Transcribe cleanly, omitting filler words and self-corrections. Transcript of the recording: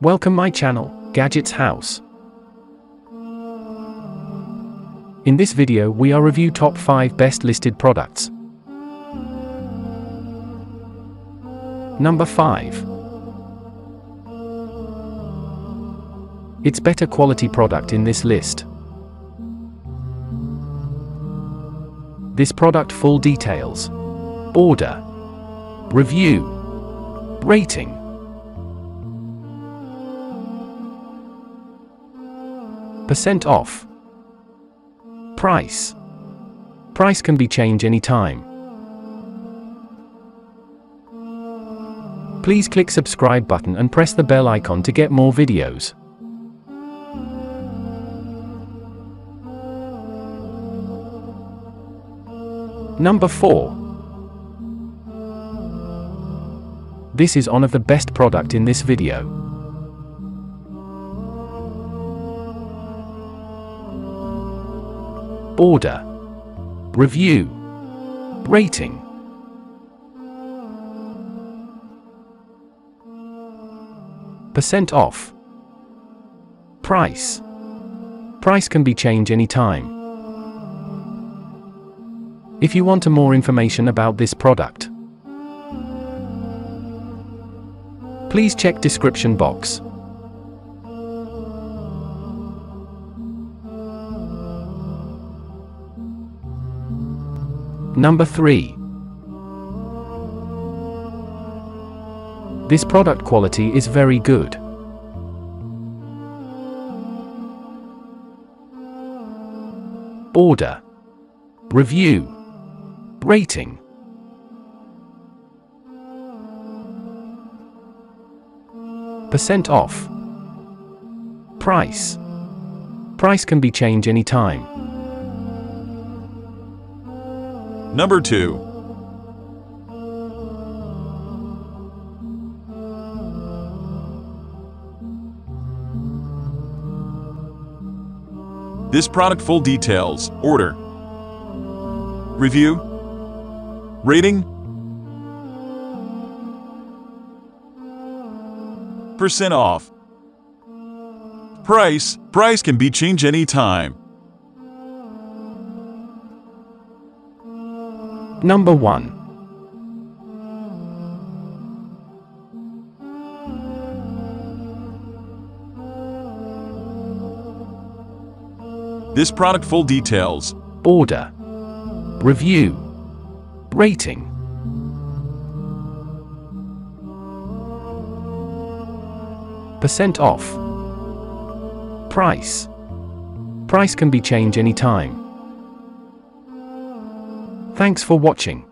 Welcome my channel, Gadgets House. In this video we are review top 5 best listed products. Number 5. It's better quality product in this list. This product full details. Order. Review. Rating. Percent off. Price. Price can be changed anytime. Please click subscribe button and press the bell icon to get more videos. Number 4. This is one of the best product in this video. Order. Review. Rating. Percent off. Price. Price can be changed anytime. If you want more information about this product, please check description box. Number 3. This product quality is very good. Order. Review. Rating. Percent off. Price. Price can be changed anytime. Number 2. This product full details. Order. Review. Rating. Percent off. Price. Price can be changed anytime. Number 1. This product full details. Order. Review. Rating. Percent off. Price. Price can be changed anytime. Thanks for watching.